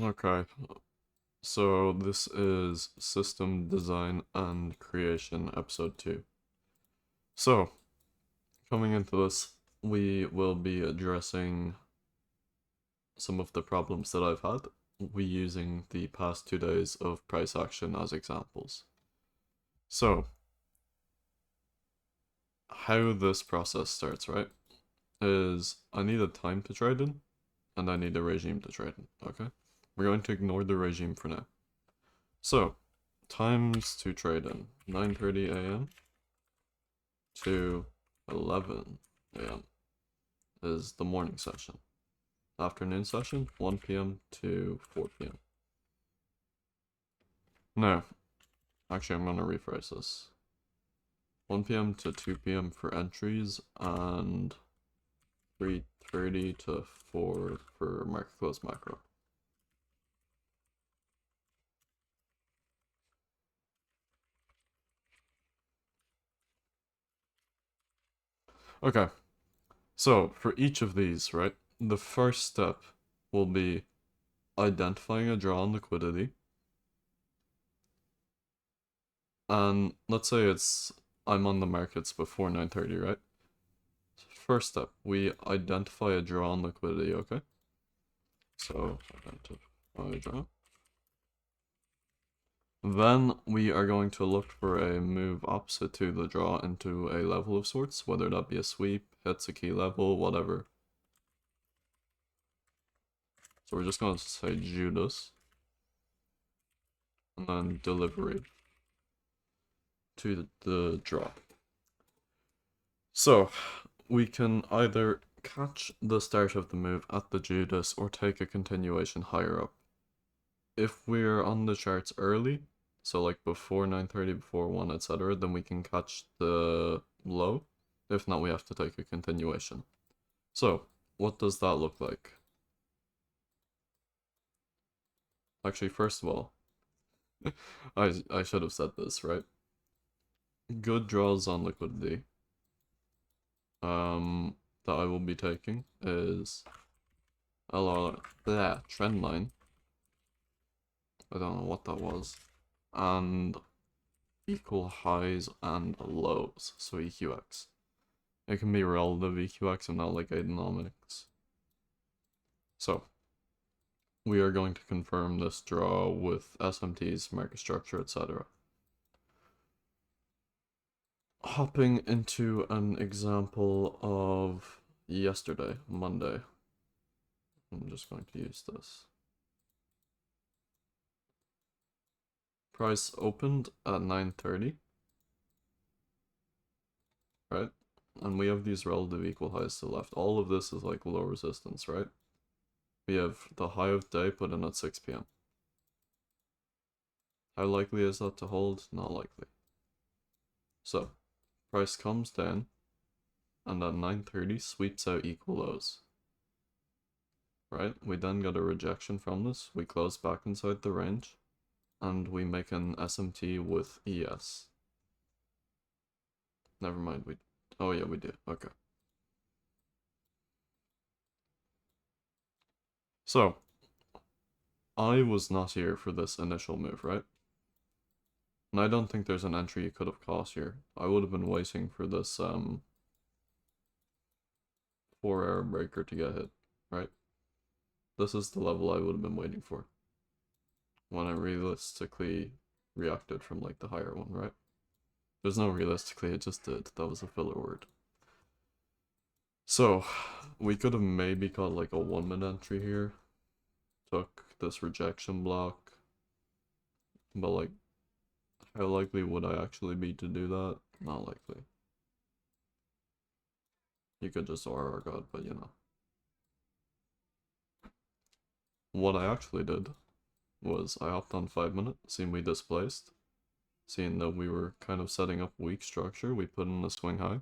Okay, so this is System Design and Creation Episode 2. So, coming into this, we will be addressing some of the problems that I've had, we using the past 2 days of price action as examples. So, how this process starts, right, is I need a time to trade in, and I need a regime to trade in, okay? We're going to ignore the regime for now. So, times to trade in, 9:30 a.m. to 11 a.m. is the morning session. Afternoon session, 1 p.m. to 4 p.m. No, actually, I'm going to rephrase this. 1 p.m. to 2 p.m. for entries, and 3:30 to 4 for market close macro. Okay, so for each of these, right, the first step will be identifying a draw on liquidity. And let's say I'm on the markets before 9:30, right? First step, we identify a draw on liquidity, okay? So identify draw. Then we are going to look for a move opposite to the draw into a level of sorts, whether that be a sweep, hits a key level, whatever. So we're just going to say Judas, and then delivery to the draw. So we can either catch the start of the move at the Judas or take a continuation higher up. If we're on the charts early, so like before 9:30, before 1, etc., then we can catch the low. If not, we have to take a continuation. So, what does that look like? Actually, first of all, I should have said this, right? Good draws on liquidity that I will be taking is the trend line. I don't know what that was. And equal highs and lows, so EQX. It can be relative EQX and not like Aidonomics. So, we are going to confirm this draw with SMTs, market structure, etc. Hopping into an example of yesterday, Monday. I'm just going to use this. Price opened at 9:30, right? And we have these relative equal highs to the left. All of this is like low resistance, right? We have the high of day put in at 6 p.m. How likely is that to hold? Not likely. So, price comes down, and at 9:30 sweeps out equal lows. Right? We then get a rejection from this. We close back inside the range, and we make an SMT with ES. Never mind, oh yeah, we do. Okay. So, I was not here for this initial move, right? And I don't think there's an entry you could have caught here. I would have been waiting for this 4-hour breaker to get hit, right? This is the level I would have been waiting for when I realistically reacted from like the higher one, right? There's no realistically, it just did. That was a filler word. So, we could have maybe caught like a 1-minute entry here. Took this rejection block. But like, how likely would I actually be to do that? Not likely. You could just RR God, but you know. What I actually did was I hopped on 5-minute, seeing we displaced. Seeing that we were kind of setting up weak structure, we put in a swing high.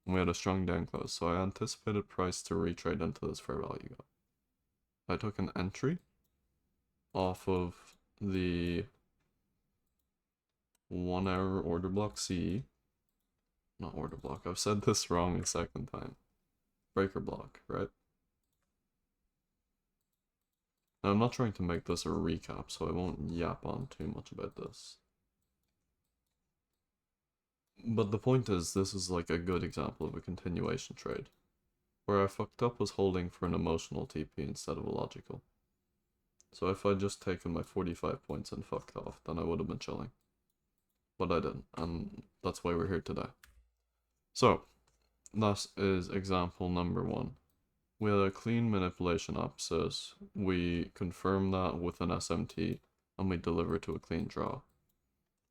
And we had a strong down close, so I anticipated price to retrade into this fair value gap. I took an entry off of the 1-hour order block CE. Not order block, I've said this wrong a second time. Breaker block, right? Now, I'm not trying to make this a recap, so I won't yap on too much about this. But the point is, this is like a good example of a continuation trade. Where I fucked up was holding for an emotional TP instead of a logical. So if I'd just taken my 45 points and fucked off, then I would have been chilling. But I didn't, and that's why we're here today. So, that is example number 1. We had a clean manipulation abscess, we confirm that with an SMT, and we deliver to a clean draw.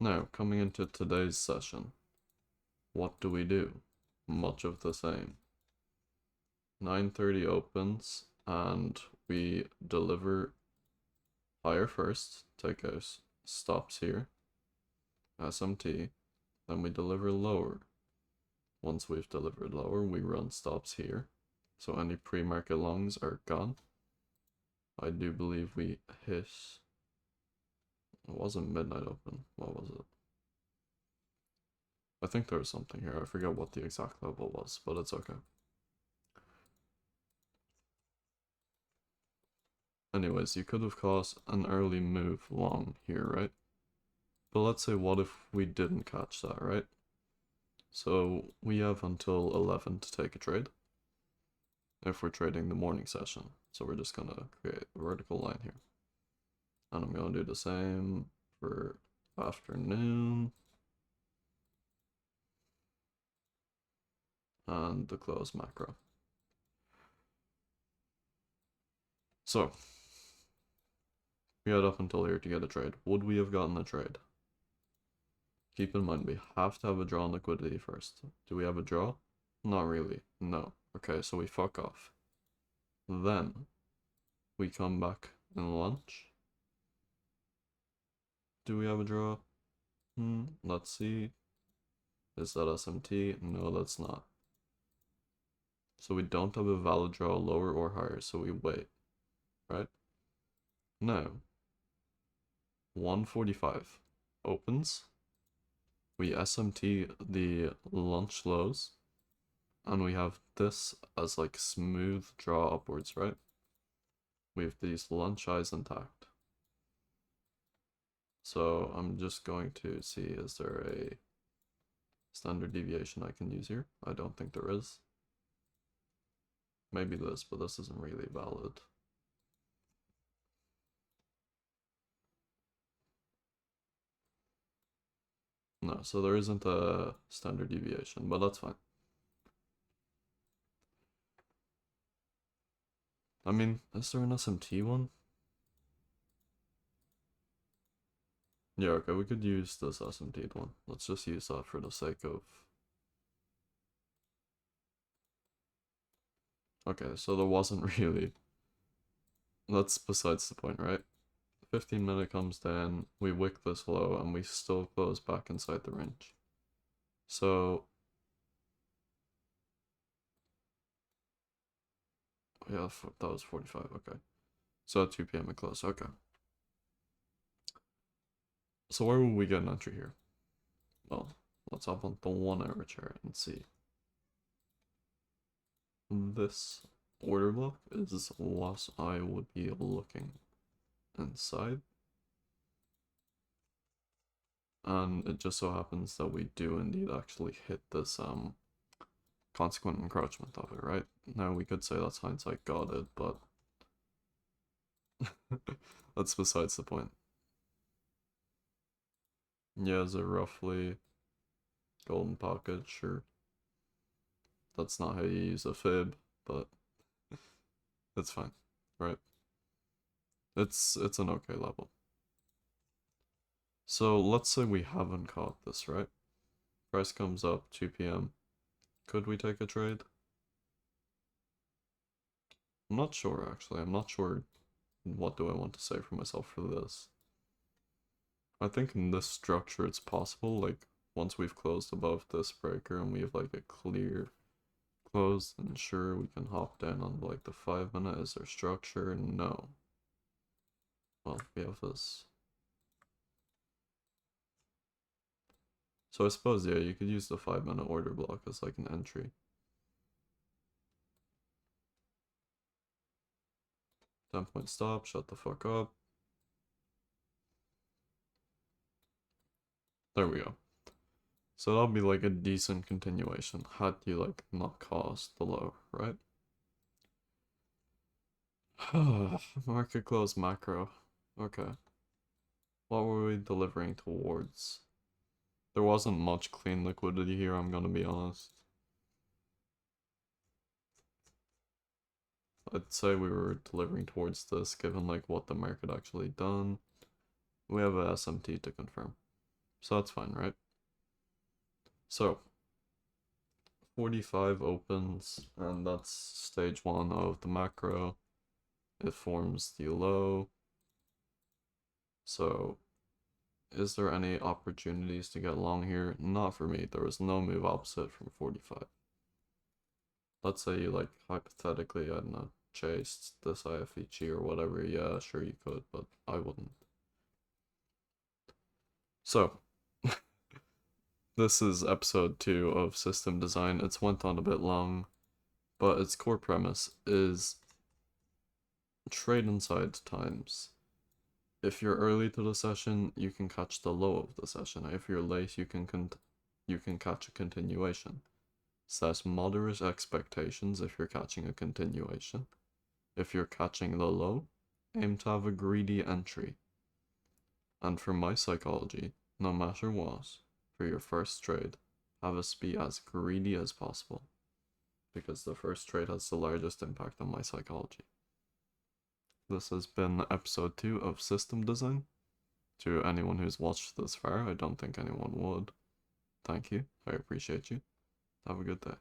Now, coming into today's session, what do we do? Much of the same. 9:30 opens, and we deliver higher first, take out stops here, SMT, then we deliver lower. Once we've delivered lower, we run stops here, so any pre-market longs are gone. I do believe we hit, it wasn't midnight open, what was it? I think there was something here, I forget what the exact level was, but it's okay. Anyways, you could have caught an early move long here, right? But let's say what if we didn't catch that, right? So we have until 11 to take a trade if we're trading the morning session. So we're just gonna create a vertical line here. And I'm gonna do the same for afternoon. And the close macro. So we had up until here to get a trade. Would we have gotten a trade? Keep in mind, we have to have a draw on liquidity first. Do we have a draw? Not really. No. Okay, so we fuck off. Then we come back in lunch. Do we have a draw? Let's see. Is that SMT? No, that's not. So we don't have a valid draw lower or higher, so we wait, right? Now, 145 opens. We SMT the lunch lows, and we have this as like smooth draw upwards, right? We have these lunch highs intact. So I'm just going to see, is there a standard deviation I can use here? I don't think there is. Maybe this, but this isn't really valid. No, so there isn't a standard deviation, but that's fine. I mean, is there an SMT one? Yeah, okay, we could use this SMT one. Let's just use that for the sake of... Okay, so there wasn't really... That's besides the point, right? 15-minute comes down, we wick this low, and we still close back inside the range. So... Yeah, that was 45, okay. So at 2 p.m. it closed, okay. So where will we get an entry here? Well, let's hop on the 1 hour chart and see. This order block is what I would be looking inside. And it just so happens that we do indeed actually hit this consequent encroachment of it, right? Now we could say that's hindsight got it, but that's besides the point. Yeah, is it roughly golden pocket? Sure. That's not how you use a fib, but it's fine, right? It's an okay level. So let's say we haven't caught this, right? Price comes up 2 p.m. Could we take a trade? I'm not sure actually. I'm not sure what do I want to say for myself for this. I think in this structure it's possible, like once we've closed above this breaker and we have like a clear close, then sure we can hop down on like the 5-minute. Is there structure? No. Well, we have this. So I suppose, yeah, you could use the 5-minute order block as like an entry. 10-point stop, shut the fuck up. There we go. So that'll be like a decent continuation, had you like not caused the low, right? Market close macro. Okay. What were we delivering towards? There wasn't much clean liquidity here, I'm gonna be honest. I'd say we were delivering towards this, given like what the market actually done. We have a SMT to confirm. So that's fine, right? So 45 opens, and that's stage 1 of the macro. It forms the low. So is there any opportunities to get long here? Not for me. There was no move opposite from 45. Let's say you like hypothetically, I don't know, chased this IFEG or whatever. Yeah, sure you could, but I wouldn't. So this is episode 2 of system design. It's went on a bit long, but its core premise is trade inside times. If you're early to the session, you can catch the low of the session. If you're late, you can catch a continuation. Set moderate expectations if you're catching a continuation. If you're catching the low, aim to have a greedy entry. And for my psychology, no matter what, for your first trade, have us be as greedy as possible, because the first trade has the largest impact on my psychology. This has been episode 2 of System Design. To anyone who's watched this far, I don't think anyone would. Thank you, I appreciate you. Have a good day.